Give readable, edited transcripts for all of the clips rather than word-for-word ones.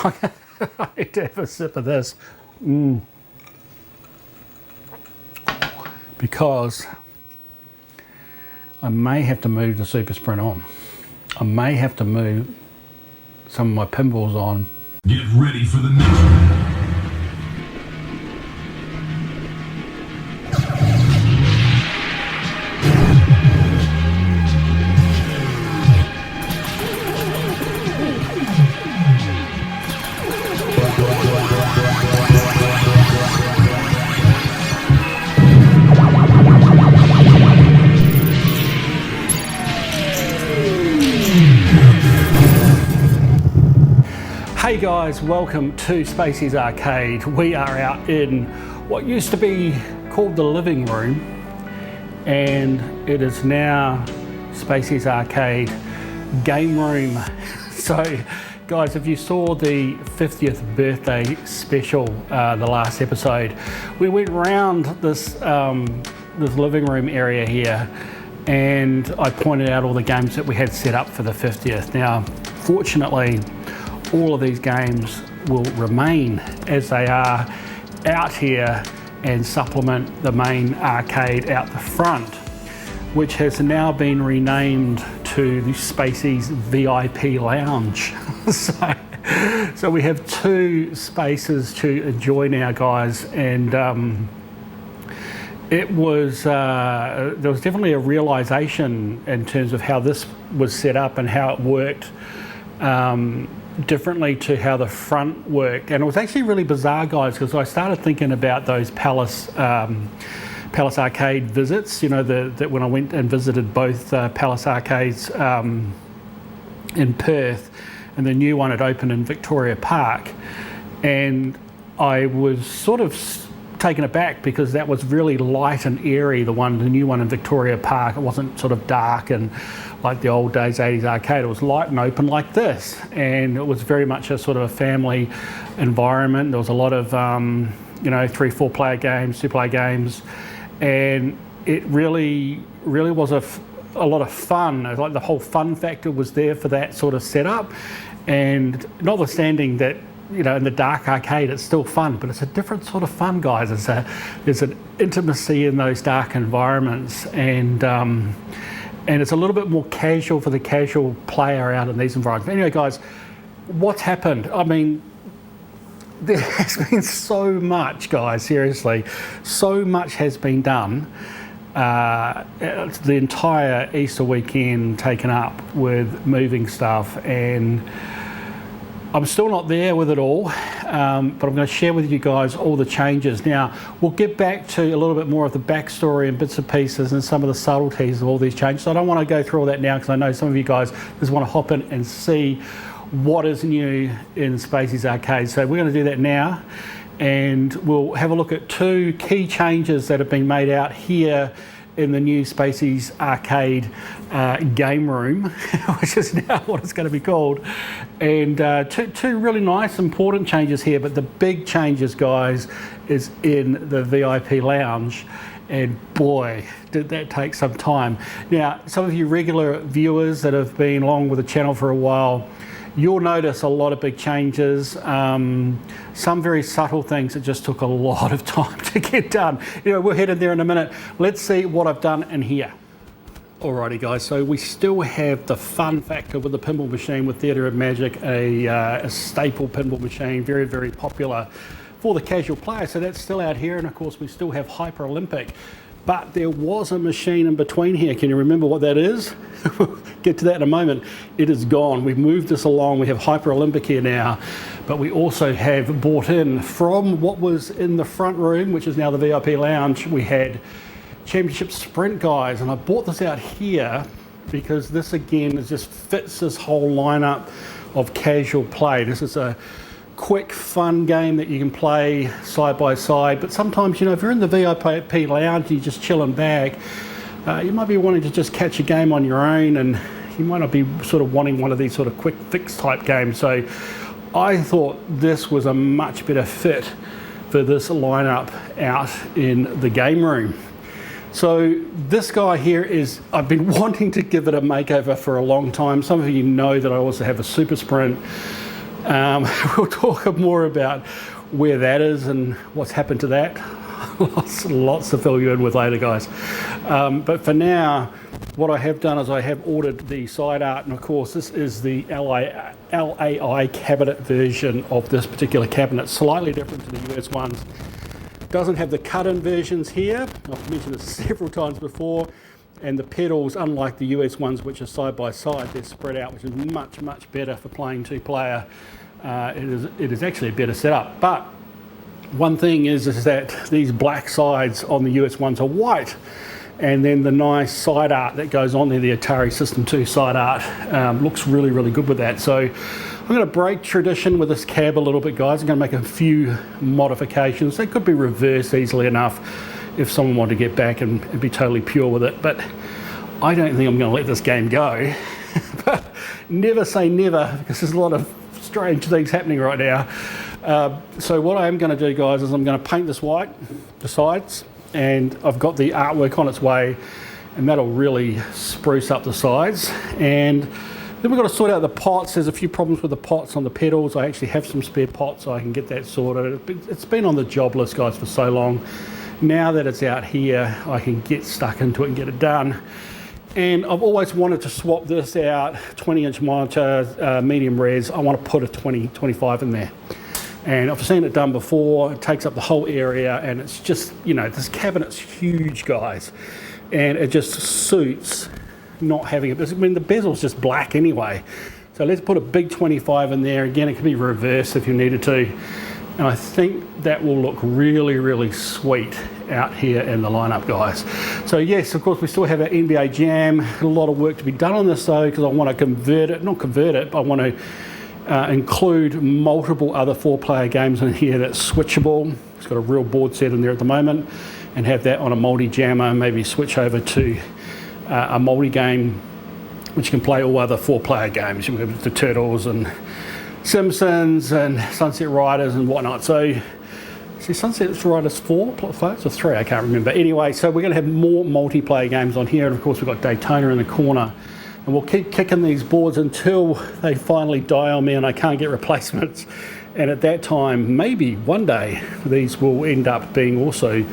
I need to have a sip of this. Because I may have to move the Super Sprint on. I may have to move some of my pinballs on. Get ready for the next round. Hey guys, welcome to Spacies Arcade. We are out in what used to be called the living room, and it is now Spacies Arcade game room. So guys, if you saw the 50th birthday special, the last episode, we went round this, this living room area here, and I pointed out all the games that we had set up for the 50th. Now, fortunately, all of these games will remain as they are out here and supplement the main arcade out the front, which has now been renamed to the Spacies VIP Lounge. So we have two spaces to enjoy now, guys, and it was there was definitely a realization in terms of how this was set up and how it worked differently to how the front worked. And it was actually really bizarre, guys, because I started thinking about those Palace Arcade visits, you know, that when I went and visited both Palace Arcades in Perth, and the new one had opened in Victoria Park, and I was sort of taken aback because that was really light and airy, the new one in Victoria Park. It wasn't sort of dark and like the old days 80s arcade. It was light and open like this, and it was very much a sort of a family environment. There was a lot of you know, 3-4 player games, 2-player games, and it really was a lot of fun. Like the whole fun factor was there for that sort of setup, and notwithstanding that, you know, in the dark arcade it's still fun, but it's a different sort of fun, guys. There's an intimacy in those dark environments, and it's a little bit more casual for the casual player out in these environments. Anyway, guys, what's happened? I mean, there has been so much, guys, seriously. So much has been done. The entire Easter weekend taken up with moving stuff, and I'm still not there with it all, but I'm going to share with you guys all the changes. Now, we'll get back to a little bit more of the backstory and bits and pieces and some of the subtleties of all these changes. So I don't want to go through all that now, because I know some of you guys just want to hop in and see what is new in Spacies Arcade. So we're going to do that now, and we'll have a look at two key changes that have been made out here in the new Spacies Arcade game room, which is now what it's going to be called. And two really nice, important changes here, but the big changes, guys, is in the VIP Lounge. And boy, did that take some time. Now, some of you regular viewers that have been along with the channel for a while, you'll notice a lot of big changes, some very subtle things that just took a lot of time to get done. You know, we're headed there in a minute. Let's see what I've done in here. Alrighty, guys, so we still have the fun factor with the pinball machine with Theatre of Magic, a staple pinball machine, very, very popular for the casual player. So that's still out here, and of course we still have Hyper Olympic. But there was a machine in between here. Can you remember what that is? We'll get to that in a moment. It is gone. We've moved this along. We have Hyper Olympic here now, but we also have bought in from what was in the front room, which is now the VIP Lounge. We had Championship Sprint, guys, and I bought this out here because this again just fits this whole lineup of casual play. This is a quick, fun game that you can play side by side, but sometimes, you know, if you're in the VIP Lounge and you're just chilling back, you might be wanting to just catch a game on your own, and you might not be sort of wanting one of these sort of quick fix type games. So I thought this was a much better fit for this lineup out in the game room. So this guy here is, I've been wanting to give it a makeover for a long time. Some of you know that I also have a Super Sprint. We'll talk more about where that is and what's happened to that. Lots to fill you in with later, guys. But for now, what I have done is I have ordered the side art, and of course this is the LAI cabinet version of this particular cabinet, slightly different to the US ones. Doesn't have the cut-in versions here. I've mentioned this several times before. And the pedals, unlike the US ones, which are side by side, they're spread out, which is much better for playing two-player. It is actually a better setup. But one thing is that these black sides on the US ones are white, and then the nice side art that goes on there, the Atari System 2 side art, looks really good with that. So I'm going to break tradition with this cab a little bit, guys. I'm going to make a few modifications. They could be reversed easily enough if someone wanted to get back and be totally pure with it, but I don't think I'm going to let this game go. But never say never, because there's a lot of strange things happening right now. So what I am going to do, guys, is I'm going to paint this white, the sides, and I've got the artwork on its way, and that'll really spruce up the sides. And then we've got to sort out the pots. There's a few problems with the pots on the pedals. I actually have some spare pots, so I can get that sorted. It's been on the job list, guys, for so long. Now that it's out here, I can get stuck into it and get it done. And I've always wanted to swap this out, 20-inch monitor, medium res. I want to put a 2025 in there. And I've seen it done before. It takes up the whole area, and it's just, you know, this cabinet's huge, guys. And it just suits not having it. I mean, the bezel's just black anyway. So let's put a big 25 in there. Again, it can be reversed if you needed to. And I think that will look really sweet out here in the lineup, guys. So yes, of course, we still have our NBA Jam. A lot of work to be done on this though, because I want to convert it, not convert it, but I want to include multiple other 4-player games in here that's switchable. It's got a real board set in there at the moment, and have that on a multi-jammer, maybe switch over to a multi-game, which can play all other 4-player games. You have the Turtles and Simpsons and Sunset Riders and whatnot. So, see, Sunset Riders 4 or 3, I can't remember. Anyway, so we're going to have more multiplayer games on here, and of course we've got Daytona in the corner, and we'll keep kicking these boards until they finally die on me and I can't get replacements. And at that time, maybe one day, these will end up being also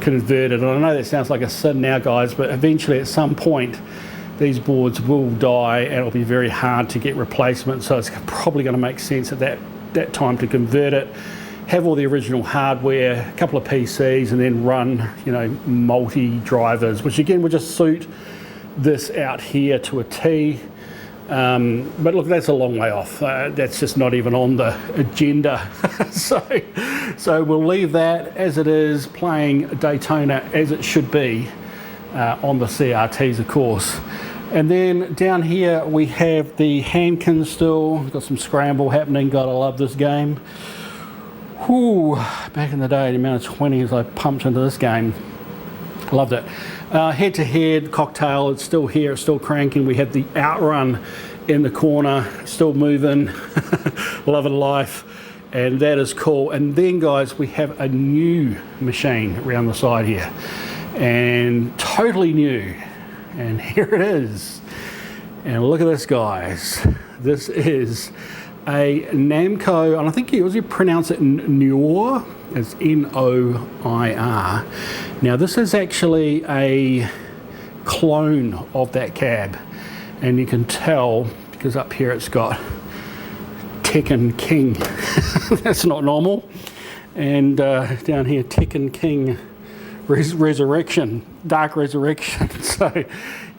converted. And I know that sounds like a sin now, guys, but eventually at some point these boards will die and it'll be very hard to get replacements. So it's probably going to make sense at that time to convert it, have all the original hardware, a couple of PCs, and then run, you know, multi-drivers, which again will just suit this out here to a T. But look, that's a long way off. That's just not even on the agenda. so we'll leave that as it is, playing Daytona as it should be on the CRTs, of course. And then down here we have the Hankins still. Got some scramble happening. Gotta love this game. Whew, back in the day, the amount of 20s I pumped into this game. Loved it. Head-to-head cocktail, it's still here, it's still cranking. We have the Outrun in the corner, still moving, loving life, and that is cool. And then, guys, we have a new machine around the side here, and totally new. And here it is. And look at this, guys. This is a Namco, and I think you pronounce it Noir. It's N-O-I-R. Now this is actually a clone of that cab, and you can tell because up here it's got Tekken King. That's not normal. And down here Tekken King Resurrection, Dark Resurrection. So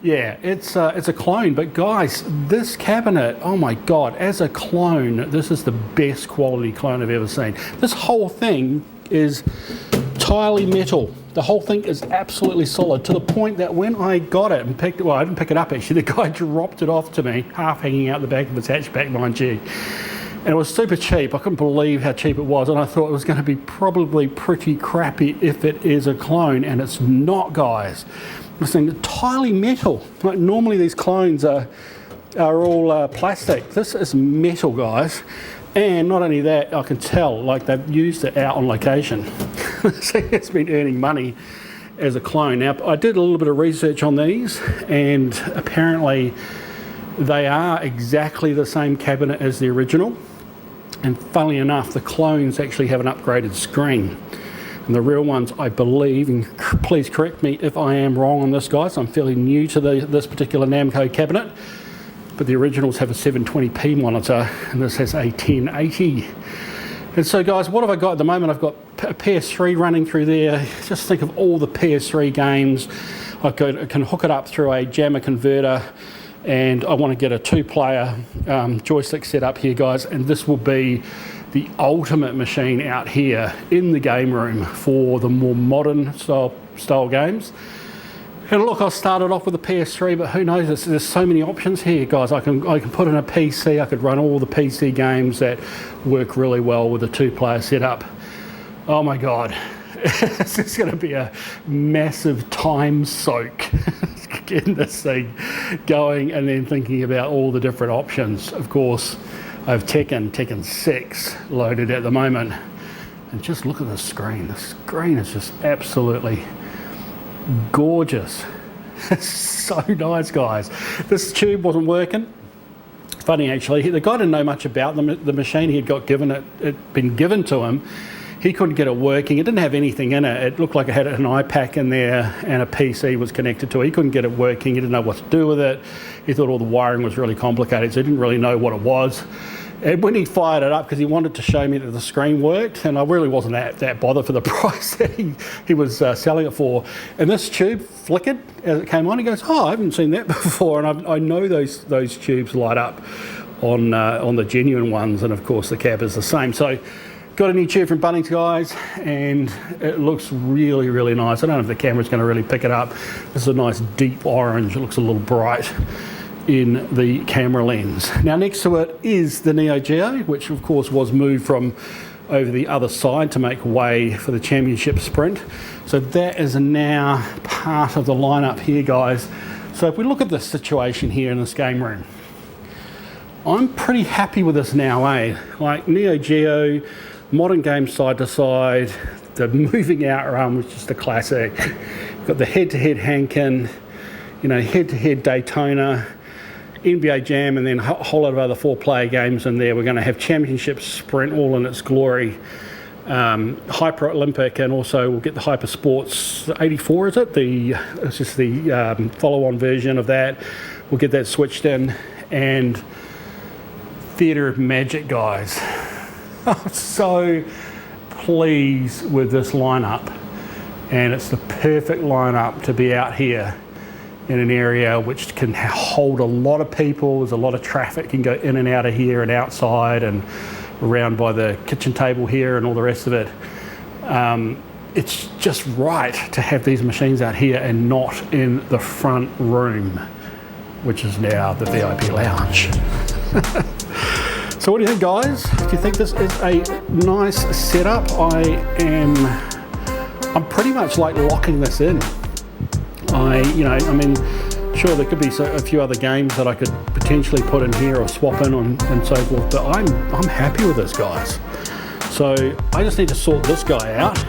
yeah, it's a clone. But guys, this cabinet, oh my god, as a clone, this is the best quality clone I've ever seen. This whole thing is entirely metal. The whole thing is absolutely solid, to the point that when I got it and picked it, well, I didn't pick it up actually, the guy dropped it off to me, half hanging out the back of his hatchback, mind you. And it was super cheap. I couldn't believe how cheap it was, and I thought it was going to be probably pretty crappy if it is a clone, and it's not, guys. This thing is entirely metal. Like normally these clones are all plastic. This is metal, guys. And not only that, I can tell, like they've used it out on location. So it's been earning money as a clone. Now, I did a little bit of research on these, and apparently they are exactly the same cabinet as the original. And funnily enough, the clones actually have an upgraded screen. And the real ones, I believe, and please correct me if I am wrong on this, guys, I'm fairly new to this particular Namco cabinet, but the originals have a 720p monitor, and this has a 1080. And so, guys, what have I got at the moment? I've got a PS3 running through there. Just think of all the PS3 games. I can hook it up through a jammer converter, and I want to get a 2-player joystick set up here, guys, and this will be the ultimate machine out here in the game room for the more modern style games. And look, I started off with a PS3, but who knows, there's so many options here, guys. I can put in a PC, I could run all the PC games that work really well with a 2-player setup. Oh my God, this is going to be a massive time soak getting this thing going and then thinking about all the different options. Of course, I have Tekken 6 loaded at the moment, and just look at the screen. The screen is just absolutely gorgeous. It's so nice, guys. This tube wasn't working. Funny actually, the guy didn't know much about the machine. He had been given to him. He couldn't get it working. It didn't have anything in it. It looked like it had an iPack in there and a PC was connected to it. He couldn't get it working. He didn't know what to do with it. He thought all the wiring was really complicated, so he didn't really know what it was. And when he fired it up, because he wanted to show me that the screen worked, and I really wasn't that bothered for the price that he was selling it for. And this tube flickered as it came on. He goes, "Oh, I haven't seen that before." And I know those tubes light up on the genuine ones, and of course the cab is the same. So got a new tube from Bunnings, guys, and it looks really, really nice. I don't know if the camera's going to really pick it up. This is a nice deep orange. It looks a little bright in the camera lens. Now next to it is the Neo Geo, which of course was moved from over the other side to make way for the championship sprint. So that is now part of the lineup here, guys. So if we look at the situation here in this game room, I'm pretty happy with this now, Like Neo Geo, modern game side to side, the moving outrun was just a classic. Got the head-to-head Hankin, head-to-head Daytona, NBA Jam, and then a whole lot of other 4-player games in there. We're going to have Championship Sprint all in its glory, Hyper Olympic, and also we'll get the Hyper Sports 84, is it? It's just the follow-on version of that. We'll get that switched in, and Theatre of Magic, guys. I'm so pleased with this lineup, and it's the perfect lineup to be out here in an area which can hold a lot of people. There's a lot of traffic, can go in and out of here and outside and around by the kitchen table here and all the rest of it. It's just right to have these machines out here and not in the front room, which is now the VIP lounge. So what do you think, guys? Do you think this is a nice setup? I'm pretty much like locking this in. Sure, there could be a few other games that I could potentially put in here or swap in on and so forth, but I'm happy with this, guys. So I just need to sort this guy out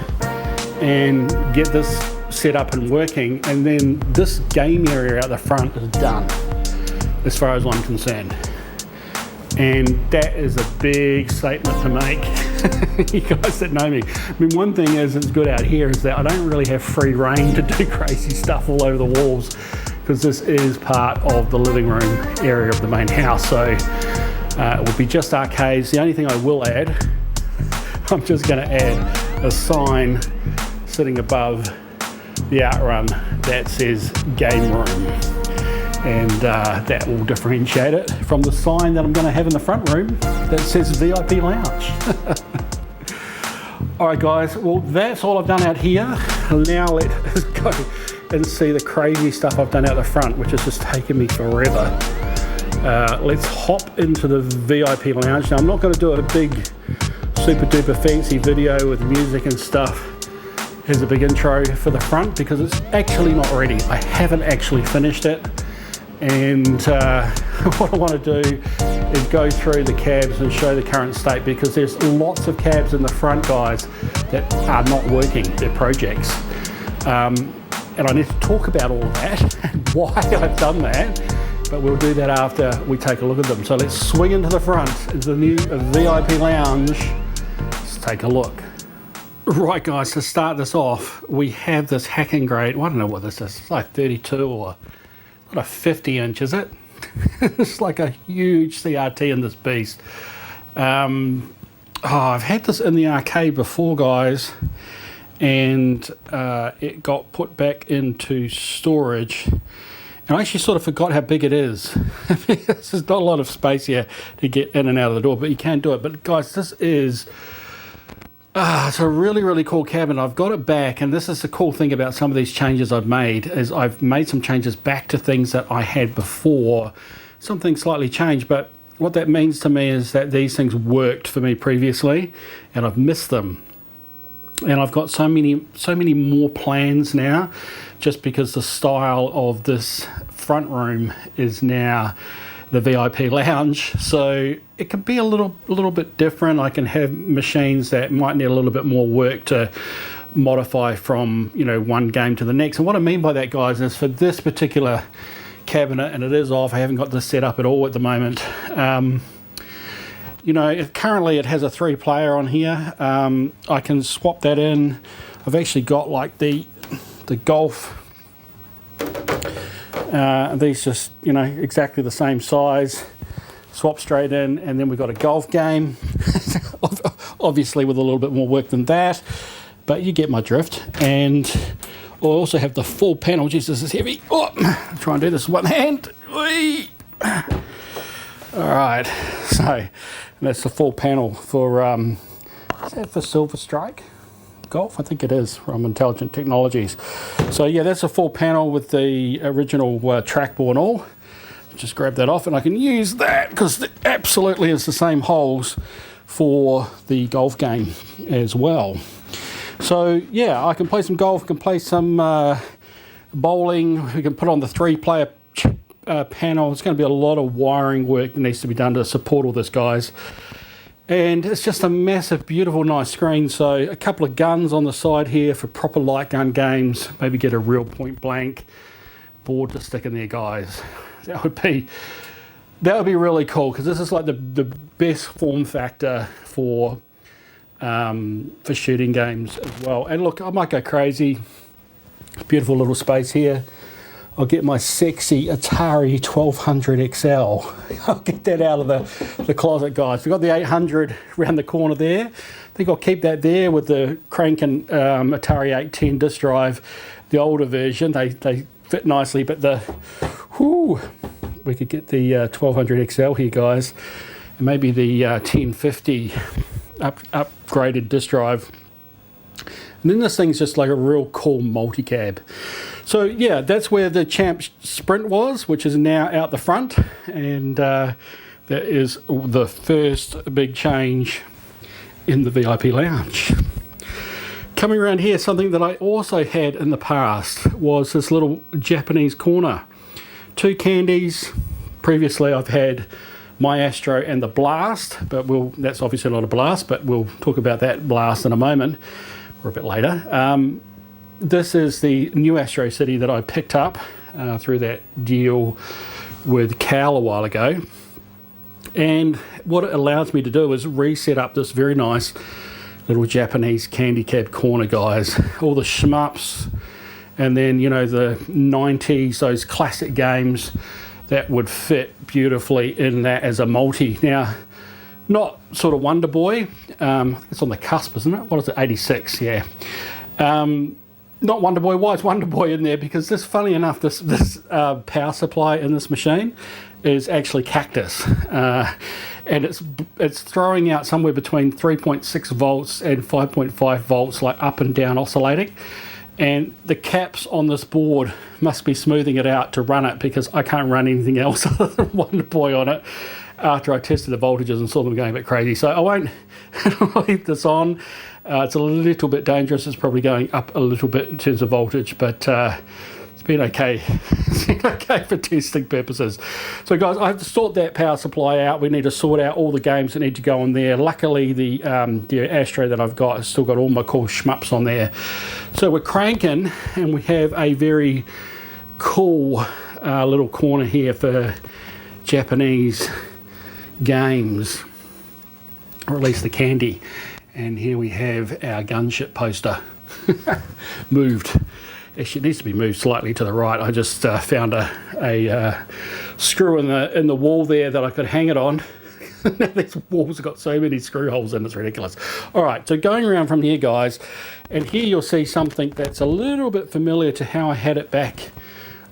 and get this set up and working, and then this game area out the front is done, as far as I'm concerned. And that is a big statement to make. You guys that know me. One thing is it's good out here is that I don't really have free reign to do crazy stuff all over the walls, because this is part of the living room area of the main house. So it will be just arcades. The only thing I will add, I'm just going to add a sign sitting above the outrun that says game room. And that will differentiate it from the sign that I'm going to have in the front room that says VIP Lounge. All right, guys, well, that's all I've done out here. Now let's go and see the crazy stuff I've done out the front, which has just taken me forever. Let's hop into the VIP Lounge. Now, I'm not going to do a big, super duper fancy video with music and stuff. Here's a big intro for the front, because it's actually not ready. I haven't actually finished it. And what I want to do is go through the cabs and show the current state, because there's lots of cabs in the front, guys, that are not working. They're projects. And I need to talk about all of that and why I've done that, but we'll do that after we take a look at them. So let's swing into the front, into the new VIP lounge. Let's take a look. Right guys, to start this off, we have this hacking grade. Well, I don't know what this is. It's like 32 or not a 50 inch, is it? It's like a huge CRT in this beast. I've had this in the arcade before, guys, and it got put back into storage. And I actually sort of forgot how big it is. There's not a lot of space here to get in and out of the door, but you can do it. But guys, this is it's a really, really cool cabinet. I've got it back, and this is the cool thing about some of these changes I've made, is I've made some changes back to things that I had before. Something slightly changed, but what that means to me is that these things worked for me previously, and I've missed them. And I've got so many more plans now, just because the style of this front room is now the VIP lounge, so it can be a little bit different. I can have machines that might need a little bit more work to modify from, you know, one game to the next. And what I mean by that, guys, is for this particular cabinet, and it is off, I haven't got this set up at all at the moment. You know, currently it has a 3-player on here. I can swap that in. I've actually got like the golf. These just, you know, exactly the same size. Swap straight in, and then we've got a golf game. Obviously with a little bit more work than that, but you get my drift. And I also have the full panel. Jesus, this is heavy. Oh, I'll try and do this with one hand. Whee! All right, so that's the full panel for, is that for Silver Strike Golf? I think it is, from Intelligent Technologies. So yeah, that's a full panel with the original trackball and all. Just grab that off, and I can use that because it absolutely is the same holes for the golf game as well. So yeah, I can play some golf, I can play some bowling, we can put on the 3-player panel. It's going to be a lot of wiring work that needs to be done to support all this, guys. And it's just a massive, beautiful, nice screen. So a couple of guns on the side here for proper light gun games. Maybe get a real point blank board to stick in there, guys. That would be really cool, because this is like the best form factor for shooting games as well. And look, I might go crazy. Beautiful little space here. I'll get my sexy Atari 1200 XL. I'll get that out of the closet, guys. We've got the 800 around the corner there. I think I'll keep that there with the cranking Atari 810 disk drive, the older version. They fit nicely, but we could get the 1200 XL here, guys, and maybe the 1050 upgraded disk drive. And then this thing's just like a real cool multi-cab. So yeah, that's where the Champ Sprint was, which is now out the front, and that is the first big change in the VIP lounge. Coming around here, something that I also had in the past was this little Japanese corner. 2 candies. Previously I've had my Astro and the Blast, but that's obviously not a Blast, but we'll talk about that Blast in a moment, or a bit later. This is the new Astro City that I picked up through that deal with Cal a while ago. And what it allows me to do is reset up this very nice little Japanese candy cab corner, guys. All the shmups, and then, you know, the 90s, those classic games that would fit beautifully in that as a multi. Now, not sort of Wonder Boy. I think it's on the cusp, isn't it? What is it? 86, yeah. Not Wonder Boy. Why is Wonder Boy in there? Because this, funny enough, this power supply in this machine is actually Cactus, and it's throwing out somewhere between 3.6 volts and 5.5 volts, like up and down oscillating. And the caps on this board must be smoothing it out to run it, because I can't run anything else other than Wonder Boy on it after I tested the voltages and saw them going a bit crazy. So I won't leave this on. It's a little bit dangerous. It's probably going up a little bit in terms of voltage, but it's been okay. It's been okay for testing purposes. So guys, I have to sort that power supply out. We need to sort out all the games that need to go on there. Luckily, the Astro that I've got has still got all my cool shmups on there. So we're cranking, and we have a very cool little corner here for Japanese games, or at least the candy. And here we have our gunship poster moved. Actually, it needs to be moved slightly to the right. I just found a screw in the wall there that I could hang it on. Now these walls have got so many screw holes in, it's ridiculous. All right, so going around from here, guys, and here you'll see something that's a little bit familiar to how I had it back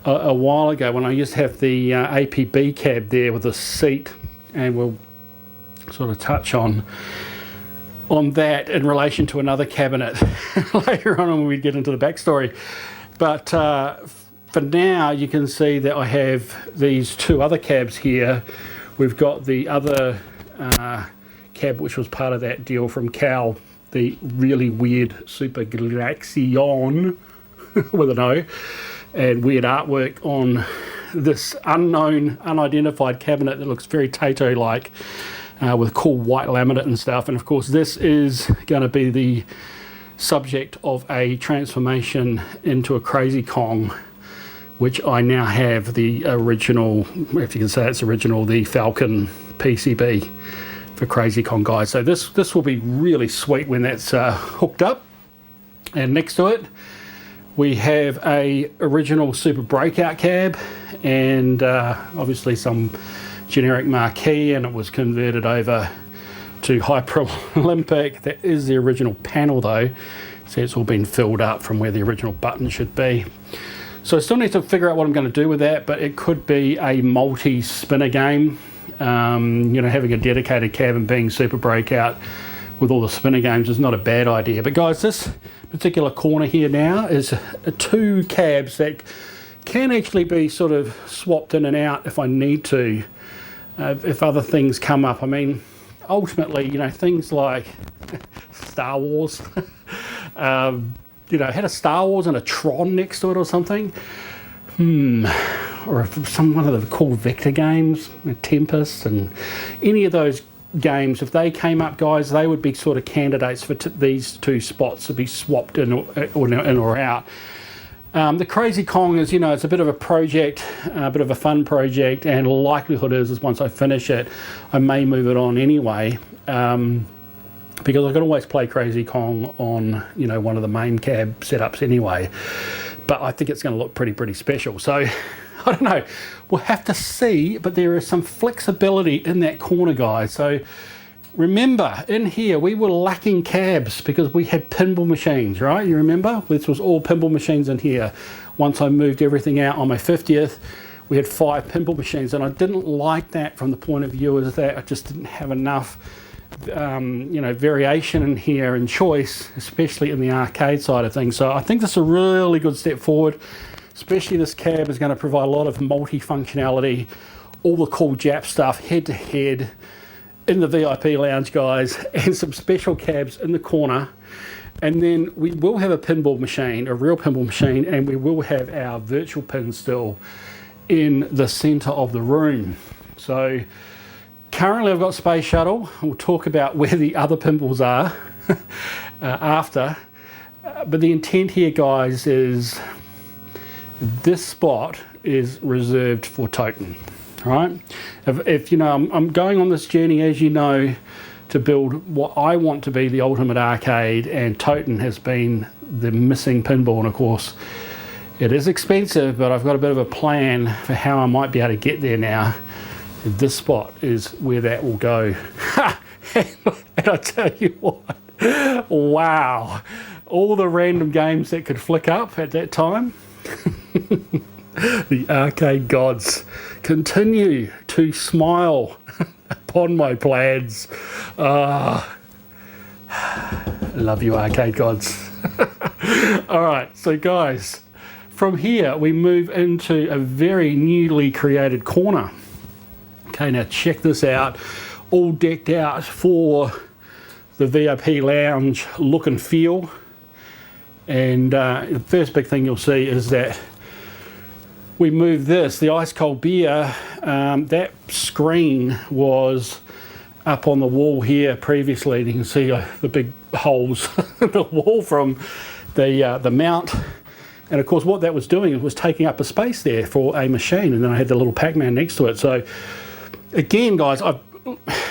a while ago when I used to have the APB cab there with the seat, and we'll sort of touch on that in relation to another cabinet later on when we get into the backstory. But for now, you can see that I have these two other cabs here. We've got the other cab, which was part of that deal from Cal, the really weird Super Galaxion with an O, and weird artwork on this unknown, unidentified cabinet that looks very Taito-like, with cool white laminate and stuff. And of course, this is going to be the subject of a transformation into a Crazy Kong, which I now have the original, if you can say it's original, the Falcon PCB for Crazy Kong, guys. So this will be really sweet when that's hooked up. And next to it, we have a original Super Breakout cab, and obviously some generic marquee, and it was converted over to Hyper Olympic. That is the original panel though, so it's all been filled up from where the original button should be. So I still need to figure out what I'm going to do with that, but it could be a multi-spinner game. You know, having a dedicated cab and being Super Breakout with all the spinner games is not a bad idea. But guys, this particular corner here now is two cabs that can actually be sort of swapped in and out if I need to, if other things come up. I mean, ultimately, you know, things like Star Wars, you know, had a Star Wars and a Tron next to it or something. Or one of the cool Vector games, Tempest, and any of those games, if they came up, guys, they would be sort of candidates for these two spots to be swapped in or out. The Crazy Kong is, you know, it's a bit of a project, a bit of a fun project, and likelihood is once I finish it, I may move it on anyway. Because I can always play Crazy Kong on, you know, one of the main cab setups anyway. But I think it's going to look pretty special. So, I don't know. We'll have to see, but there is some flexibility in that corner, guys. So, remember, in here, we were lacking cabs because we had pinball machines, right? You remember? This was all pinball machines in here. Once I moved everything out on my 50th, we had 5 pinball machines. And I didn't like that from the point of view is that I just didn't have enough you know, variation in here and choice, especially in the arcade side of things. So I think this is a really good step forward, especially this cab is going to provide a lot of multi-functionality, all the cool Jap stuff head-to-head in the VIP lounge, guys, and some special cabs in the corner. And then we will have a pinball machine, a real pinball machine, and we will have our virtual pin still in the center of the room. So currently I've got Space Shuttle. We'll talk about where the other pinballs are after. But the intent here, guys, is this spot is reserved for Toten, right? If you know, I'm going on this journey, as you know, to build what I want to be the ultimate arcade, and Toten has been the missing pinball. And of course, it is expensive, but I've got a bit of a plan for how I might be able to get there now. This spot is where that will go. And I tell you what, wow, all the random games that could flick up at that time. The arcade gods continue to smile upon my plans. I love you, arcade gods. All right, so guys, from here we move into a very newly created corner. Okay, now check this out, all decked out for the VIP lounge look and feel. And the first big thing you'll see is that we moved this, the ice cold beer, that screen was up on the wall here previously, and you can see the big holes in the wall from the mount And of course what that was doing was taking up a space there for a machine, and then I had the little Pac-Man next to it. So again guys,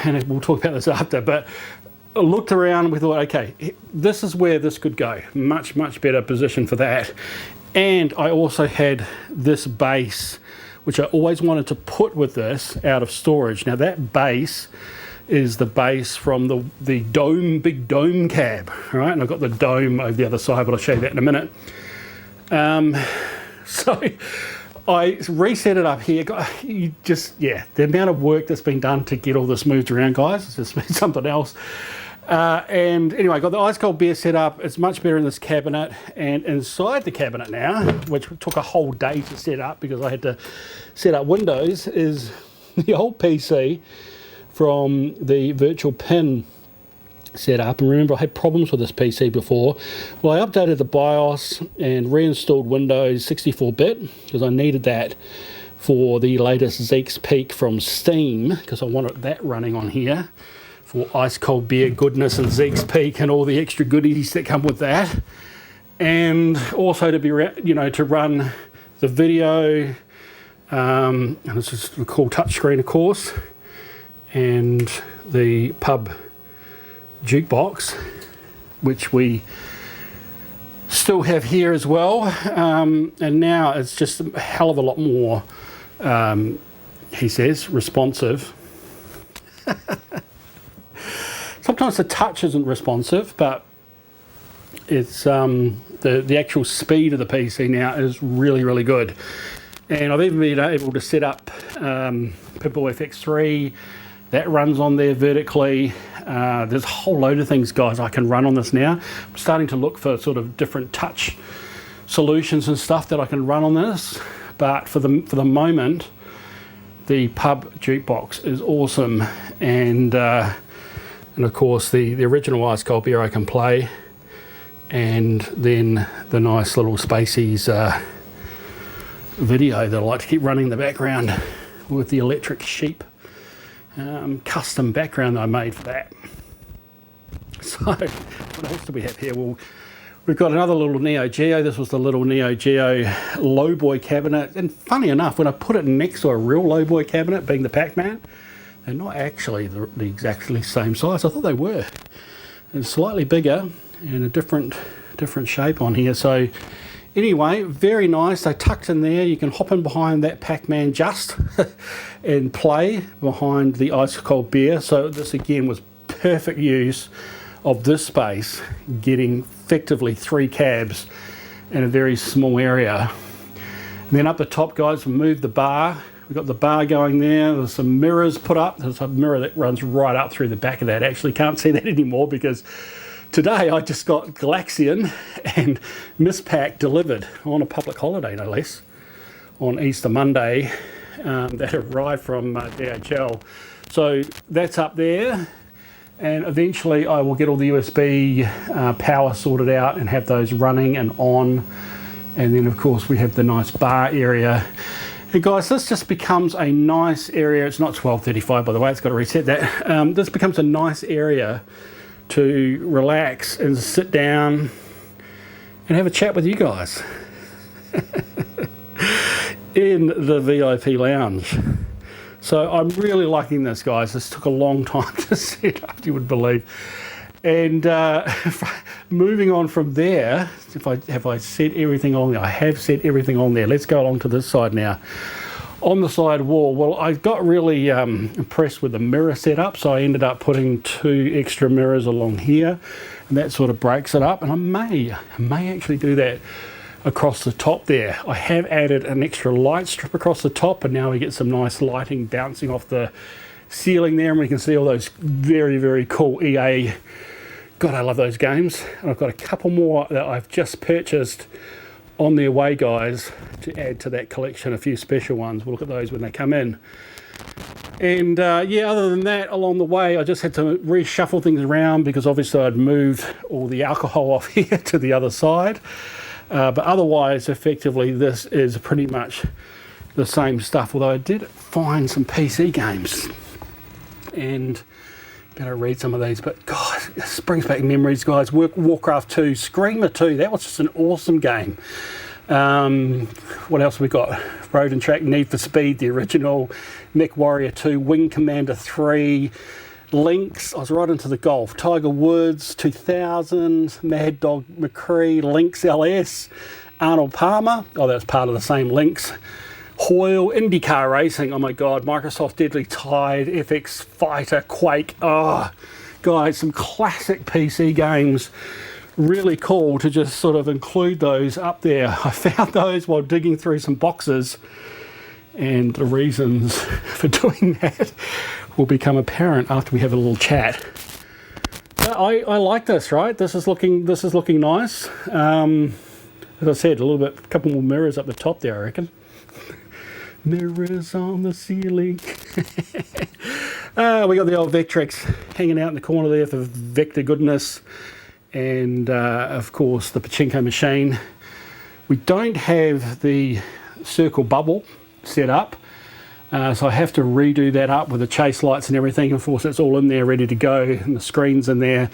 and we'll talk about this after, but I looked around and we thought, okay, this is where this could go. Much better position for that. And I also had this base, which I always wanted to put with this out of storage. Now that base is the base from the big dome cab, right? And I've got the dome over the other side, but I'll show you that in a minute. So I reset it up here. The amount of work that's been done to get all this moved around, guys, it's just been something else. And anyway, I got the ice cold beer set up. It's much better in this cabinet, and inside the cabinet now, which took a whole day to set up because I had to set up windows, is the old PC from the virtual pin setup. And remember, I had problems with this PC before. Well, I updated the BIOS and reinstalled Windows 64-bit because I needed that for the latest Zeke's Peak from Steam, because I wanted that running on here for ice cold beer goodness and Zeke's Peak and all the extra goodies that come with that, and also to be to run the video, and it's just a cool touchscreen, of course, and the pub jukebox, which we still have here as well, and now it's just a hell of a lot more, he says, responsive. Sometimes the touch isn't responsive, but it's the actual speed of the PC now is really good. And I've even been able to set up Purple FX3 that runs on there vertically. There's a whole load of things, guys, I can run on this now. I'm starting to look for sort of different touch solutions and stuff that I can run on this, but for the moment, the pub jukebox is awesome, and of course the original ice cold beer I can play, and then the nice little Spacies video that I like to keep running in the background with the electric sheep custom background that I made for that. So what else do we have here? Well, we've got another little Neo Geo. This was the little Neo Geo Lowboy Cabinet, and funny enough, when I put it next to a real Lowboy Cabinet, being the Pac-Man, they're not actually the exactly same size. I thought they were. It's slightly bigger and a different shape on here. So anyway, very nice. They tucked in there. You can hop in behind that Pac-Man just and play behind the ice cold beer. So this again was perfect use of this space, getting effectively 3 cabs in a very small area. And then up the top, guys, we moved the bar. We've got the bar going there. There's some mirrors put up. There's a mirror that runs right up through the back of that. Actually can't see that anymore because today I just got Galaxian and Miss Pack delivered on a public holiday, no less, on Easter Monday. That arrived from DHL. So that's up there. And eventually I will get all the USB power sorted out and have those running and on. And then of course we have the nice bar area. And guys, this just becomes a nice area. It's not 12:35, by the way, it's got to reset that. This becomes a nice area to relax and sit down and have a chat with you guys in the VIP lounge. So I'm really liking this, guys. This took a long time to set up, you would believe. And moving on from there, have I set everything on there? I have set everything on there. Let's go along to this side now. On the side wall, well, I got really impressed with the mirror setup, so I ended up putting 2 extra mirrors along here, and that sort of breaks it up. And I may actually do that across the top there. I have added an extra light strip across the top, and now we get some nice lighting bouncing off the ceiling there, and we can see all those very cool EA. God, I love those games. And I've got a couple more that I've just purchased on their way, guys, to add to that collection. A few special ones. We'll look at those when they come in. And yeah, other than that, along the way, I just had to reshuffle things around because obviously I'd moved all the alcohol off here to the other side. But otherwise, effectively, this is pretty much the same stuff. Although I did find some PC games, and better read some of these. But God, this brings back memories, guys. Warcraft 2, Screamer 2. That was just an awesome game. What else have we got? Road and Track, Need for Speed, the original, Mech Warrior 2, Wing Commander 3, Lynx. I was right into the golf. Tiger Woods 2000, Mad Dog McCree, Lynx LS, Arnold Palmer. Oh, that's part of the same Lynx. Hoyle, IndyCar Racing. Oh my God, Microsoft Deadly Tide, FX Fighter, Quake. Oh, guys, some classic PC games. Really cool to just sort of include those up there. I found those while digging through some boxes, and the reasons for doing that will become apparent after we have a little chat. But I like this, right? This is looking nice. As I said, a couple more mirrors up the top there, I reckon. Mirrors on the ceiling. We got the old Vectrex hanging out in the corner there for vector goodness. And of course the pachinko machine. We don't have the circle bubble set up, so I have to redo that up with the chase lights and everything. Of course, it's all in there ready to go, and the screen's in there.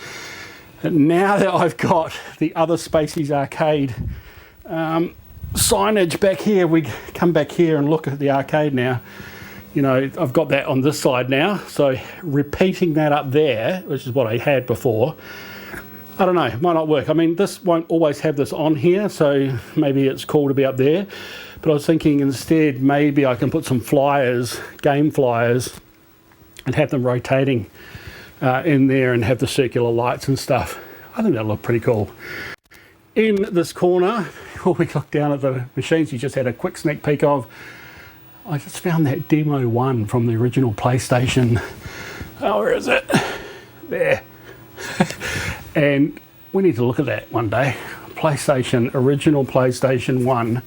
And now that I've got the other Spacies Arcade signage back here, we come back here and look at the arcade now. You know, I've got that on this side now, so repeating that up there, which is what I had before, I don't know, it might not work. I mean, this won't always have this on here, so maybe it's cool to be up there. But I was thinking instead maybe I can put some flyers, game flyers, and have them rotating in there and have the circular lights and stuff. I think that'll look pretty cool. In this corner, before we look down at the machines you just had a quick sneak peek of, I just found that demo one from the original PlayStation. Oh, where is it? There. And we need to look at that one day. Original PlayStation 1.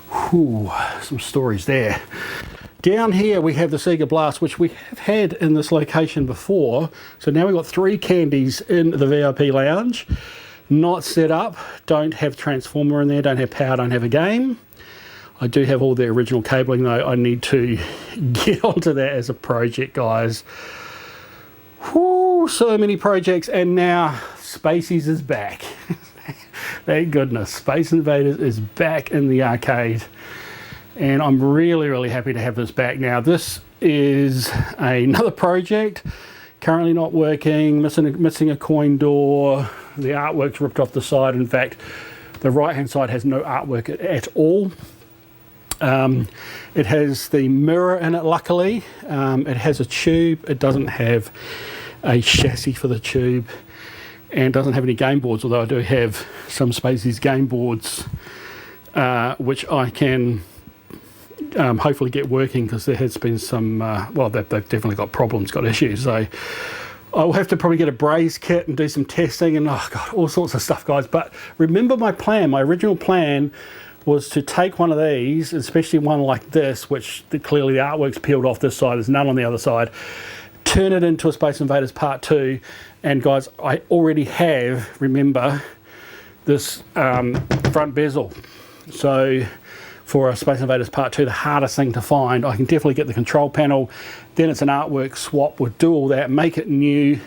Whew, some stories there. Down here we have the Sega Blast, which we have had in this location before. So now we've got 3 candies in the VIP lounge. Not set up, don't have transformer in there, don't have power, don't have a game. I do have all the original cabling though. I need to get onto that as a project, guys. Whoo, so many projects, and now Spacies is back. Thank goodness, Space Invaders is back in the arcade, and I'm really, really happy to have this back now. This is another project, currently not working, missing a coin door, the artwork's ripped off the side. In fact, the right-hand side has no artwork at all. It has the mirror in it, luckily. It has a tube. It doesn't have a chassis for the tube, and doesn't have any game boards, although I do have some Spacies game boards, which I can hopefully get working, because there has been some, well, they've definitely got problems, got issues. So I will have to probably get a braze kit and do some testing and, oh God, all sorts of stuff, guys. But remember my plan, my original plan was to take one of these, especially one like this, which clearly the artwork's peeled off this side, there's none on the other side, turn it into a Space Invaders Part 2. And guys, I already have, remember, this front bezel. So for a Space Invaders Part 2, the hardest thing to find, I can definitely get the control panel, then it's an artwork swap, we'll do all that, make it new.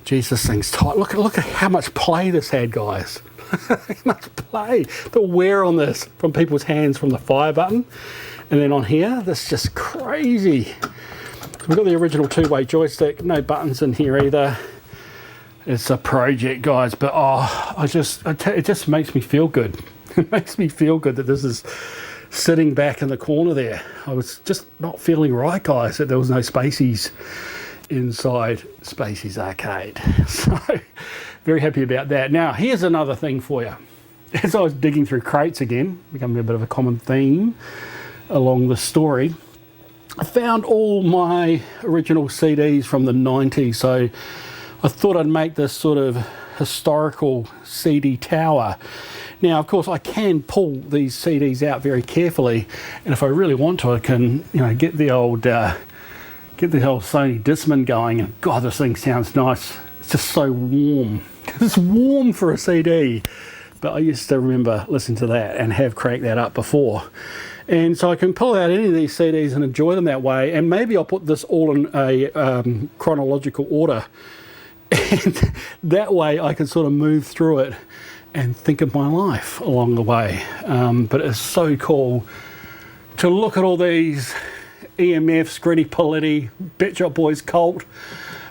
Jeez, this thing's tight. Look at how much play this had, guys. How much play. The wear on this from people's hands from the fire button. And then on here, this is just crazy. We've got the original 2-way joystick, no buttons in here either. It's a project, guys, but oh, it just makes me feel good. It makes me feel good that this is sitting back in the corner there. I was just not feeling right, guys, that there was no Spacies inside Spacies Arcade. So very happy about that. Now, here's another thing for you. As I was digging through crates again, becoming a bit of a common theme along the story, I found all my original CDs from the 90s. So I thought I'd make this sort of historical CD tower. Now, of course, I can pull these CDs out very carefully, and if I really want to, I can, you know, get the old Sony Discman going. And God, this thing sounds nice. It's just so warm. It's warm for a CD. But I used to remember listening to that and have cranked that up before. And so I can pull out any of these CDs and enjoy them that way. And maybe I'll put this all in a chronological order. And that way I can sort of move through it and think of my life along the way. But it's so cool to look at all these EMFs, Gritty Politi, Bet Shop Boys Cult.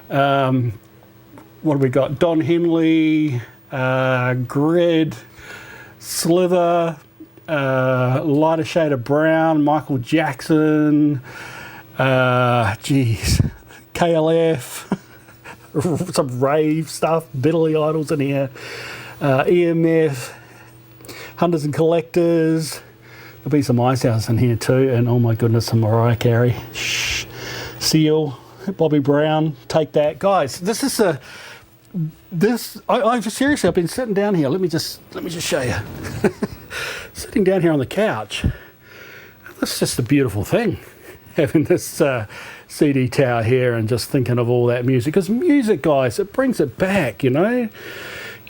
What have we got? Don Henley, Grid, Slither, Lighter Shade of Brown, Michael Jackson, KLF, some rave stuff, Billy Idols in here, EMF, Hunters and Collectors. There'll be some Ice House in here too, and oh my goodness, some Mariah Carey, Seal, Bobby Brown, Take That. Guys, this is I seriously, I've been sitting down here. Let me just show you. Sitting down here on the couch. That's just a beautiful thing, having this CD tower here and just thinking of all that music. Because music, guys, it brings it back, you know.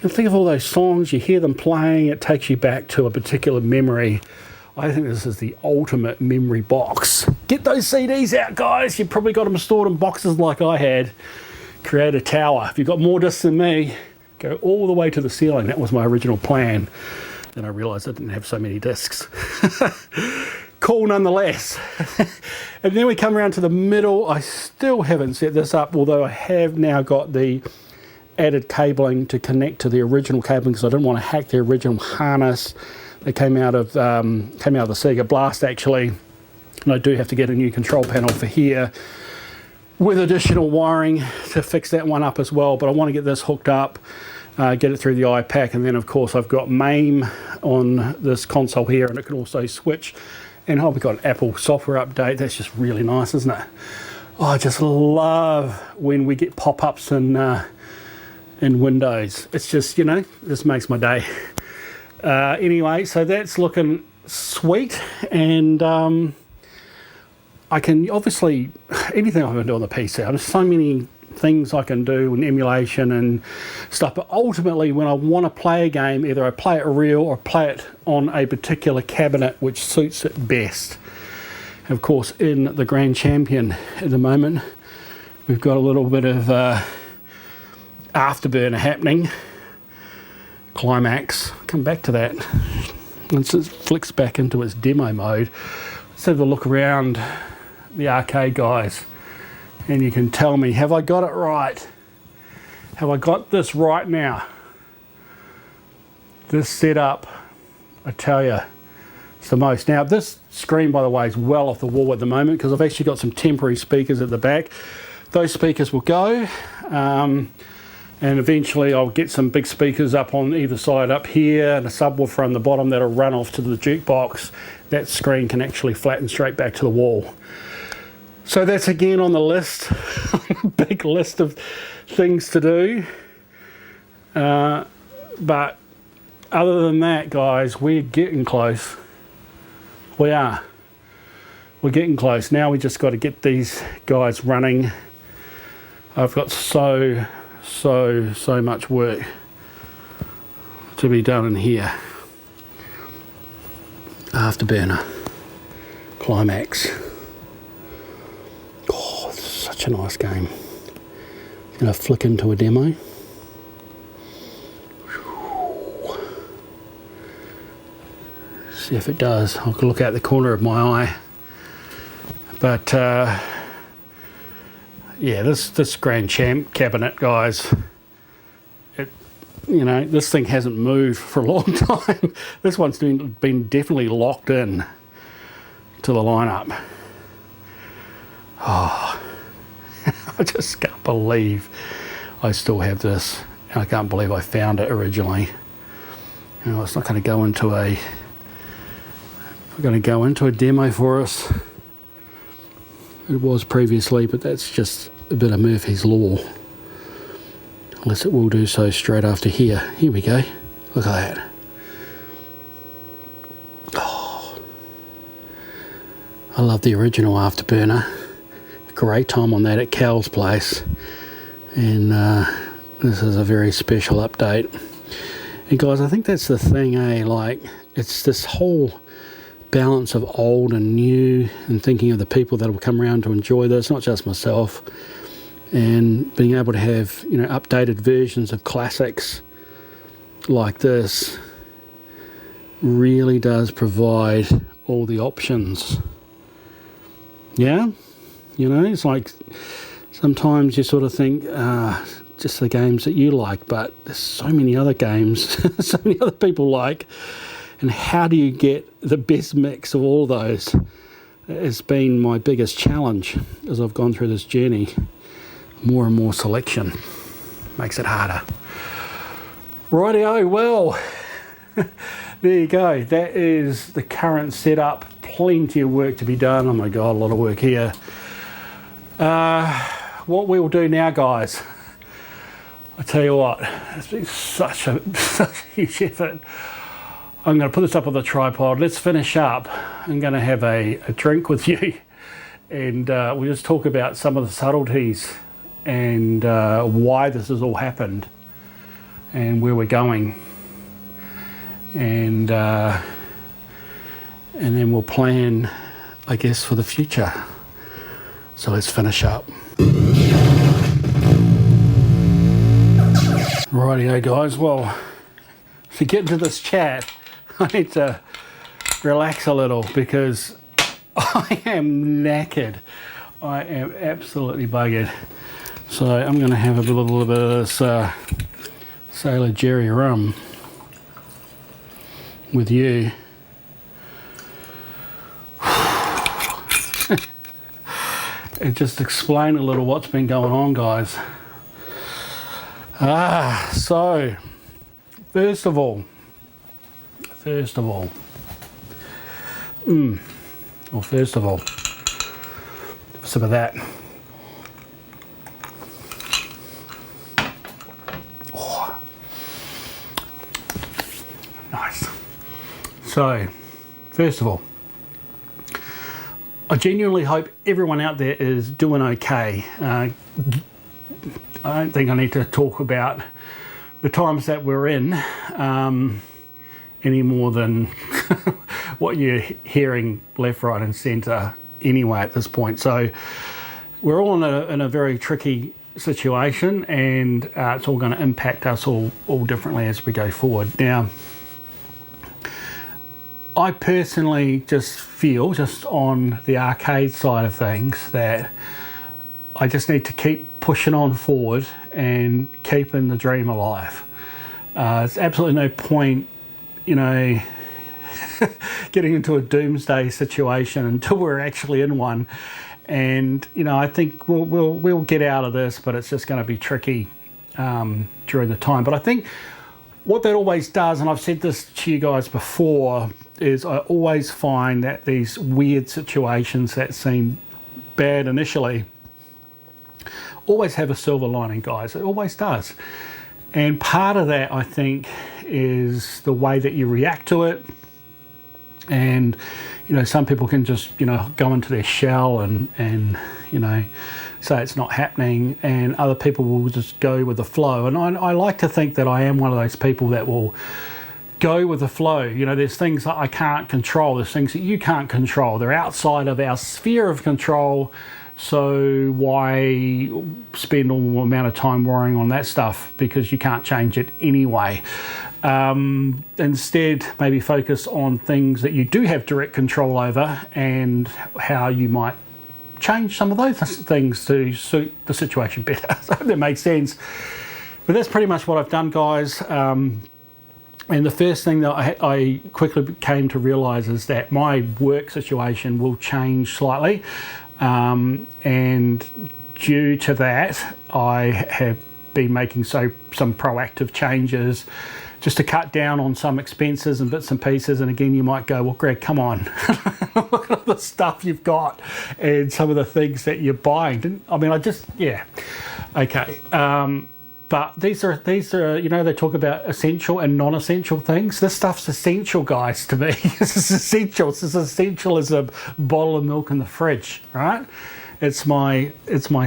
You think of all those songs, you hear them playing, it takes you back to a particular memory. I think this is the ultimate memory box. Get those CDs out, guys. You've probably got them stored in boxes like I had. Create a tower. If you've got more discs than me, go all the way to the ceiling. That was my original plan. Then I realised I didn't have so many discs. Cool nonetheless. And then we come around to the middle. I still haven't set this up, although I have now got the added cabling to connect to the original cabling because I didn't want to hack the original harness that came out of the Sega Blast actually. And I do have to get a new control panel for here, with additional wiring to fix that one up as well. But I want to get this hooked up, get it through the iPack, and then of course I've got MAME on this console here, and it can also switch. And we've got an Apple software update. That's just really nice, isn't it? Oh, I just love when we get pop-ups in Windows. It's just, you know, this makes my day. Anyway, so that's looking sweet, and I can obviously, anything I can do on the PC, there's so many things I can do in emulation and stuff, but ultimately when I want to play a game, either I play it real or play it on a particular cabinet which suits it best. Of course, in the Grand Champion at the moment, we've got a little bit of afterburner happening. Climax, come back to that. Once it flicks back into its demo mode, let's have a look around the arcade, guys, and you can tell me, have I got it right? Have I got this right now? This setup, I tell you, it's the most. Now this screen, by the way, is well off the wall at the moment because I've actually got some temporary speakers at the back. Those speakers will go, and eventually I'll get some big speakers up on either side up here and a subwoofer on the bottom that'll run off to the jukebox. That screen can actually flatten straight back to the wall. So that's again on the list, big list of things to do. But other than that, guys, we're getting close. We are. We're getting close. Now we just got to get these guys running. I've got so much work to be done in here. Afterburner. Climax. Oh, it's such a nice game. It's going to flick into a demo. See if it does. I can look out the corner of my eye. But yeah, this Grand Champ cabinet, guys, you know, this thing hasn't moved for a long time. This one's been definitely locked in to the lineup. Oh, I just can't believe I still have this. I can't believe I found it originally. You know, it's not going to go into a. We're going to go into a demo for us. It was previously, but that's just a bit of Murphy's Law. Unless it will do so straight after here. Here we go. Look at that. Oh, I love the original Afterburner. Great time on that at Cal's place. And this is a very special update. And guys, I think that's the thing, like, it's this whole balance of old and new, and thinking of the people that will come around to enjoy this, not just myself, and being able to have, you know, updated versions of classics like this really does provide all the options. Yeah, you know, it's like sometimes you sort of think just the games that you like, but there's so many other games so many other people like, and how do you get the best mix of all those? It's been my biggest challenge as I've gone through this journey. More and more selection makes it harder. Rightio, well, there you go. That is the current setup. Plenty of work to be done. Oh my God, a lot of work here. What we'll do now, guys, I tell you what, it's been such a huge effort. I'm going to put this up on the tripod. Let's finish up. I'm going to have a drink with you, and we'll just talk about some of the subtleties and why this has all happened and where we're going, and then we'll plan, I guess, for the future. So let's finish up. Rightio, guys. Well, to get into this chat, I need to relax a little because I am knackered. I am absolutely buggered. So I'm going to have a little bit of this Sailor Jerry rum with you. And just explain a little what's been going on, guys. So first of all, some of that. Oh, nice. So, first of all, I genuinely hope everyone out there is doing okay. I don't think I need to talk about the times that we're in any more than what you're hearing left, right and centre anyway at this point. So we're all in a very tricky situation, and it's all going to impact us all differently as we go forward. Now, I personally just feel, just on the arcade side of things, that I just need to keep pushing on forward and keeping the dream alive. There's absolutely no point, you know, getting into a doomsday situation until we're actually in one. And you know, I think we'll get out of this, but it's just going to be tricky during the time. But I think what that always does, and I've said this to you guys before, is I always find that these weird situations that seem bad initially always have a silver lining, guys. It always does. And part of that, I think, is the way that you react to it. And you know, some people can just, you know, go into their shell and you know, say it's not happening, and other people will just go with the flow. And I like to think that I am one of those people that will go with the flow. You know, there's things that I can't control, there's things that you can't control. They're outside of our sphere of control, so why spend all the amount of time worrying on that stuff, because you can't change it anyway. Instead, maybe focus on things that you do have direct control over and how you might change some of those things to suit the situation better. So that makes sense. But that's pretty much what I've done, guys. And the first thing that I quickly came to realise is that my work situation will change slightly. And due to that, I have been making some proactive changes just to cut down on some expenses and bits and pieces. And again, you might go, well, Greg, come on, look at all the stuff you've got and some of the things that you're buying. Okay. But these are, you know, they talk about essential and non-essential things. This stuff's essential, guys, to me. This is essential. It's as essential as a bottle of milk in the fridge, right? It's my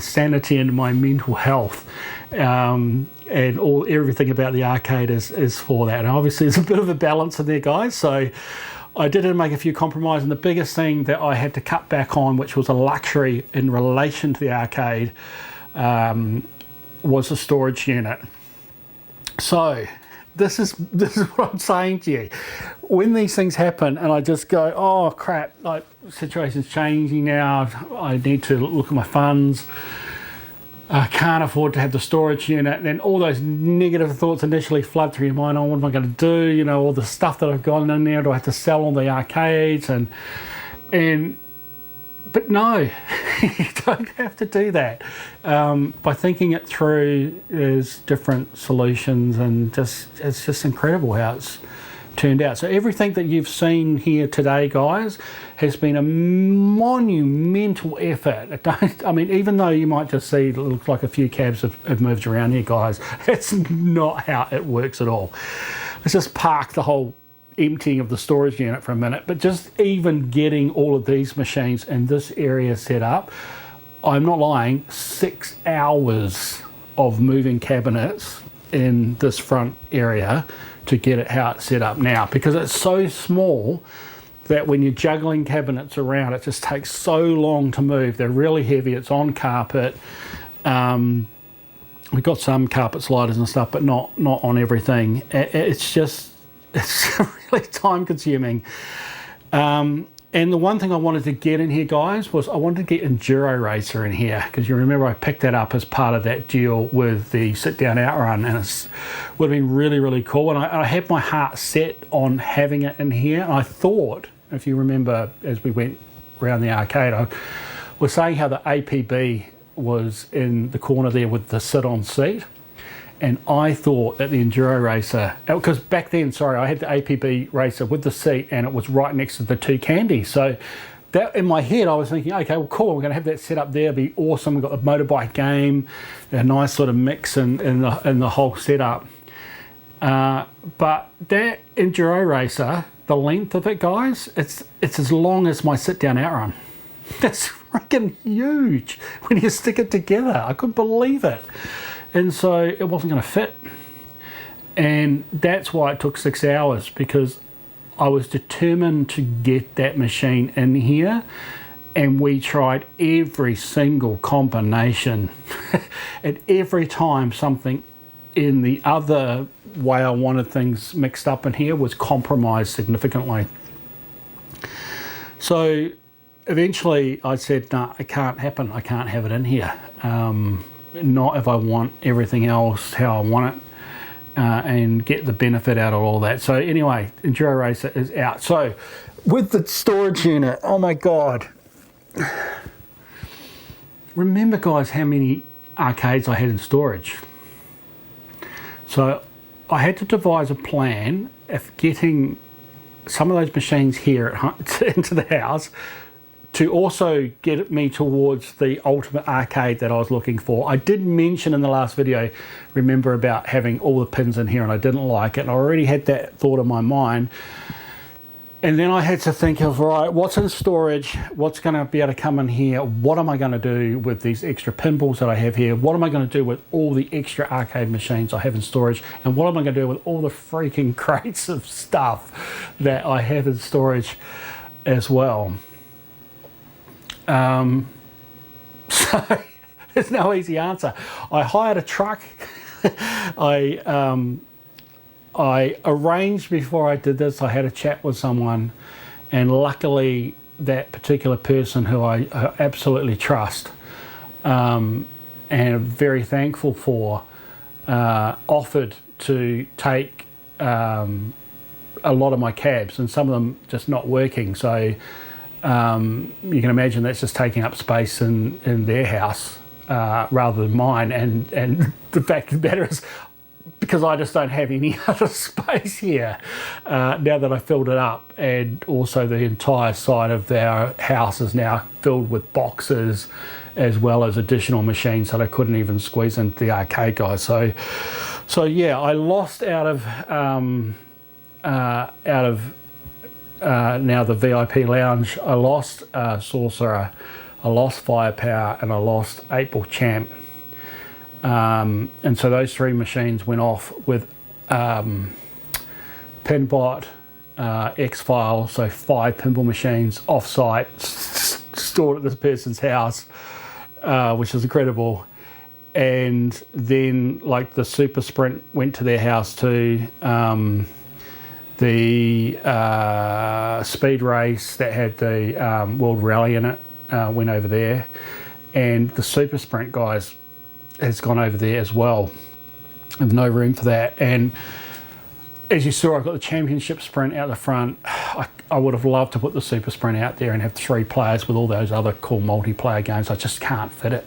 sanity and my mental health. And everything about the arcade is for that. And obviously there's a bit of a balance in there, guys. So I did make a few compromises. And the biggest thing that I had to cut back on, which was a luxury in relation to the was a storage unit. So this is what I'm saying to you. When these things happen and I just go, oh crap, like situation's changing now, I need to look at my funds, I can't afford to have the storage unit, then all those negative thoughts initially flood through your mind. Oh, what am I going to do? You know, all the stuff that I've got in there, do I have to sell all the arcades? But no, you don't have to do that. By thinking it through, there's different solutions, and it's just incredible how it's turned out. So everything that you've seen here today, guys, has been a monumental effort. I mean, even though you might just see it looks like a few cabs have moved around here, guys, it's not how it works at all. Let's just park the whole emptying of the storage unit for a minute, but just even getting all of these machines in this area set up, I'm not lying, 6 hours of moving cabinets in this front area to get it how it's set up now, because it's so small that when you're juggling cabinets around, it just takes so long to move. They're really heavy, it's on carpet. We've got some carpet sliders and stuff, but not on everything. It's really time consuming. And the one thing I wanted to get in here, guys, was I wanted to get Enduro Racer in here, because you remember I picked that up as part of that deal with the sit-down outrun, and it would have been really, really cool. And I had my heart set on having it in here. And I thought, if you remember, as we went around the arcade, I was saying how the APB was in the corner there with the sit-on seat. And I thought that the Enduro Racer, because back then, sorry, I had the APB Racer with the seat and it was right next to the two candies. So that in my head, I was thinking, okay, well, cool, we're going to have that set up there, it'll be awesome. We've got the motorbike game, a nice sort of mix in the whole setup. But that Enduro Racer, the length of it, guys, it's as long as my sit-down outrun. That's freaking huge when you stick it together. I couldn't believe it. And so it wasn't going to fit. And that's why it took 6 hours, because I was determined to get that machine in here. And we tried every single combination. And every time something in the other way I wanted things mixed up in here was compromised significantly. So eventually I said, no, it can't happen. I can't have it in here. Not if I want everything else how I want it, and get the benefit out of all that. So anyway, Enduro Racer is out. So with the storage unit, oh my God. Remember, guys, how many arcades I had in storage. So I had to devise a plan of getting some of those machines here into the house, to also get me towards the ultimate arcade that I was looking for. I did mention in the last video, remember, about having all the pins in here, and I didn't like it. And I already had that thought in my mind. And then I had to think of, right, what's in storage? What's going to be able to come in here? What am I going to do with these extra pinballs that I have here? What am I going to do with all the extra arcade machines I have in storage? And what am I going to do with all the freaking crates of stuff that I have in storage as well? So there's no easy answer. I hired a truck. I arranged before I did this, I had a chat with someone, and luckily that particular person, who I absolutely trust and am very thankful for, offered to take a lot of my cabs, and some of them just not working. So you can imagine that's just taking up space in their house rather than mine. And the fact of the matter is, because I just don't have any other space here now that I filled it up, and also the entire side of our house is now filled with boxes as well as additional machines that I couldn't even squeeze into the arcade, guys. So yeah, I lost out of now the VIP lounge. I lost Sorcerer, I lost Firepower, and I lost 8-Ball Champ. And so those three machines went off with Pinbot, X-File, so 5 pinball machines off-site, stored at this person's house, which is incredible. and then like the Super Sprint went to their house too. The speed race that had the World Rally in it went over there, and the Super Sprint guys has gone over there as well. There's no room for that. And as you saw, I've got the Championship Sprint out the front. I would have loved to put the Super Sprint out there and have 3 players with all those other cool multiplayer games. I just can't fit it.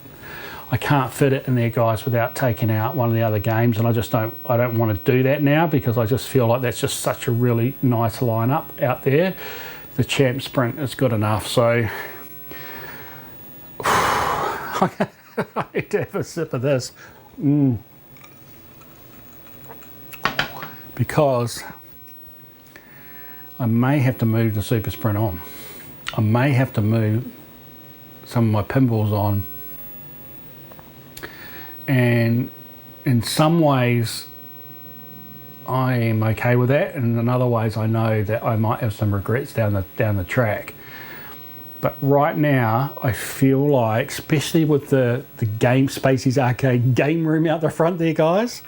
I can't fit it in there, guys, without taking out one of the other games, and I don't want to do that now, because I just feel like that's just such a really nice lineup out there. The Champ Sprint is good enough, so I need to have a sip of this. Because I may have to move the Super Sprint on. I may have to move some of my pinballs on. And in some ways, I am okay with that, and in other ways, I know that I might have some regrets down the track. But right now, I feel like, especially with the game Spacies Arcade game room out the front there, guys,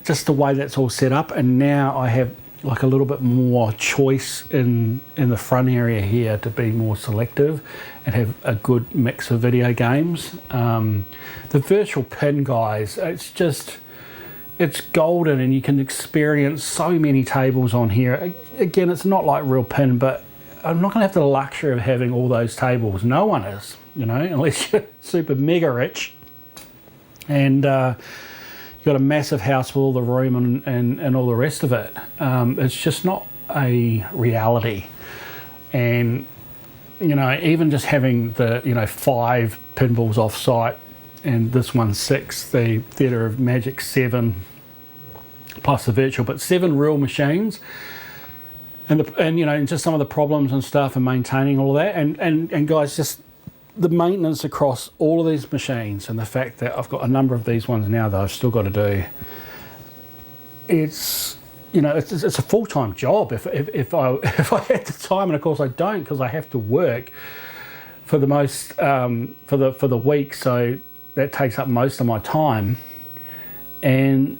just the way that's all set up, and now I have like a little bit more choice in the front area here to be more selective and have a good mix of video games. The virtual pin, guys, it's golden, and you can experience so many tables on here. Again, it's not like real pin, but I'm not going to have the luxury of having all those tables. No one is, you know, unless you're super mega rich. And you've got a massive house with all the room and all the rest of it. It's just not a reality. And, you know, even just having the, 5 pinballs off site, and this one's 6, the Theatre of Magic 7, plus the virtual, but 7 real machines. And just some of the problems and stuff, and maintaining all of that, and guys, just the maintenance across all of these machines, and the fact that I've got a number of these ones now that I've still got to do. It's a full-time job if I had the time, and of course I don't, because I have to work for the most for the week, so that takes up most of my time. And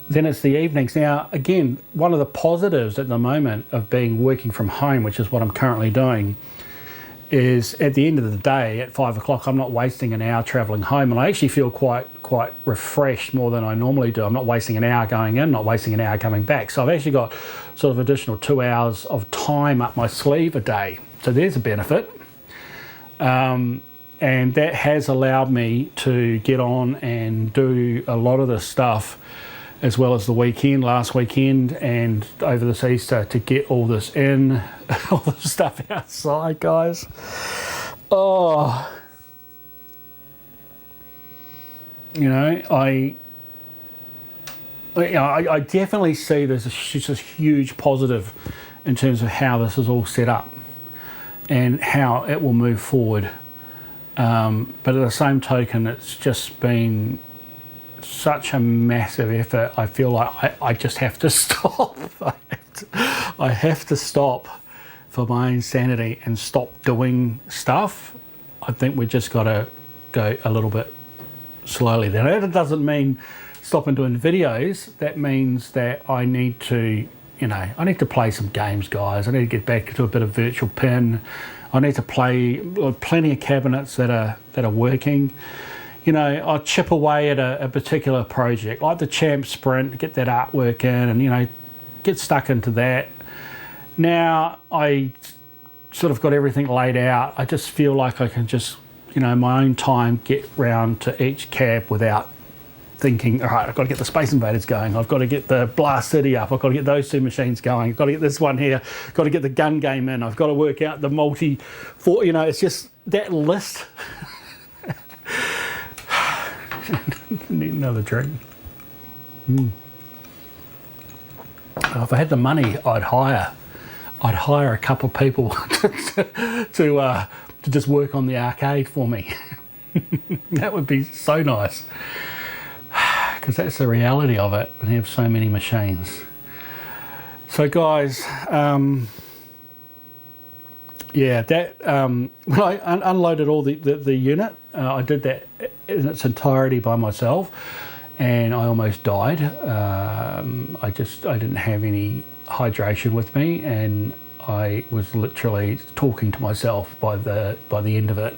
then it's the evenings. Now, again, one of the positives at the moment of working from home, which is what I'm currently doing, is at the end of the day, at 5 o'clock, I'm not wasting an hour travelling home, and I actually feel quite refreshed more than I normally do. I'm not wasting an hour going in, not wasting an hour coming back. So I've actually got sort of additional 2 hours of time up my sleeve a day. So there's a benefit. And that has allowed me to get on and do a lot of this stuff, as well as the last weekend and over this Easter, to get all this in, all the stuff outside, guys. Oh, I definitely see there's just a huge positive in terms of how this is all set up and how it will move forward. But at the same token, it's just been such a massive effort. I feel like I just have to stop. I have to stop for my own sanity and stop doing stuff. I think we just got to go a little bit slowly. Now, that doesn't mean stopping doing videos. That means that I need to, I need to play some games, guys. I need to get back to a bit of virtual pin. I need to play plenty of cabinets that are working. I'll chip away at a particular project, like the Champ Sprint, get that artwork in, and, get stuck into that. Now I sort of got everything laid out. I just feel like I can just, my own time, get round to each cab without thinking, all right, I've got to get the Space Invaders going. I've got to get the Blast City up. I've got to get those 2 machines going. I've got to get this one here. I've got to get the gun game in. I've got to work out the it's just that list. Need another drink. If I had the money, I'd hire a couple of people to just work on the arcade for me. That would be so nice, because that's the reality of it, and have so many machines. So guys, Yeah, that when I unloaded all the unit, I did that in its entirety by myself, and I almost died. I didn't have any hydration with me, and I was literally talking to myself by the end of it.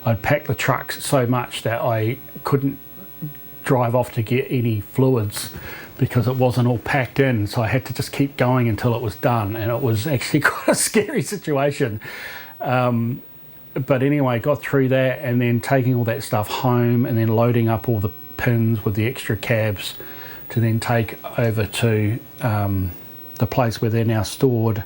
I'd packed the trucks so much that I couldn't drive off to get any fluids because it wasn't all packed in, so I had to just keep going until it was done, and it was actually quite a scary situation. But anyway, got through that, and then taking all that stuff home and then loading up all the pins with the extra cabs to then take over to the place where they're now stored,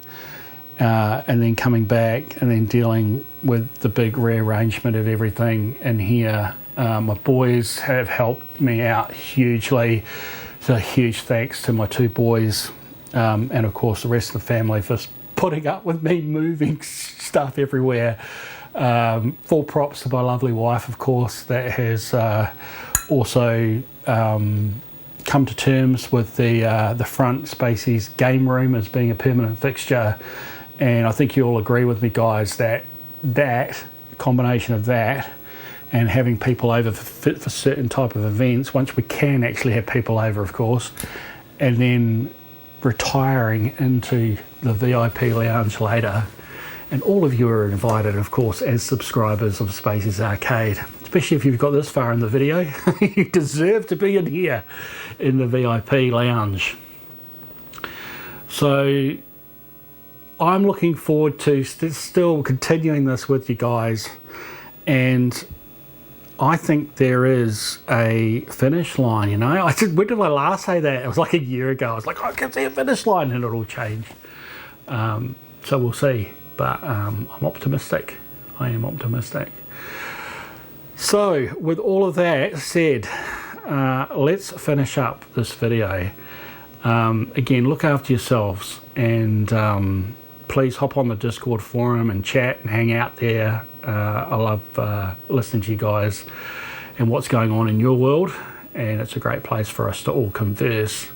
and then coming back and then dealing with the big rearrangement of everything in here. My boys have helped me out hugely, so huge thanks to my two boys, and of course the rest of the family for putting up with me moving stuff everywhere. Full props to my lovely wife, of course, that has also come to terms with the front Spacies game room as being a permanent fixture, and I think you all agree with me, guys, that combination of that and having people over for certain type of events, once we can actually have people over, of course, and then retiring into the VIP lounge later. And all of you are invited, of course, as subscribers of Spacies Arcade, especially if you've got this far in the video. You deserve to be in here in the VIP lounge. So I'm looking forward to still continuing this with you guys, and I think there is a finish line, you know. When did I last say that? It was like a year ago. I was like, I can see a finish line, and it all changed. So we'll see. But I'm optimistic. I am optimistic. So with all of that said, let's finish up this video. Again, look after yourselves, and please hop on the Discord forum and chat and hang out there. I love listening to you guys and what's going on in your world, and it's a great place for us to all converse.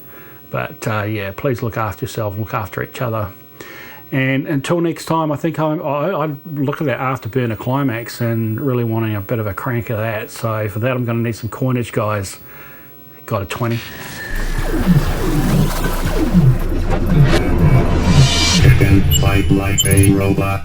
But yeah, please look after yourself, look after each other. And until next time, I think I look at that Afterburner Climax and really wanting a bit of a crank of that. So for that, I'm going to need some coinage, guys. Got a 20. Chicken fight like a robot.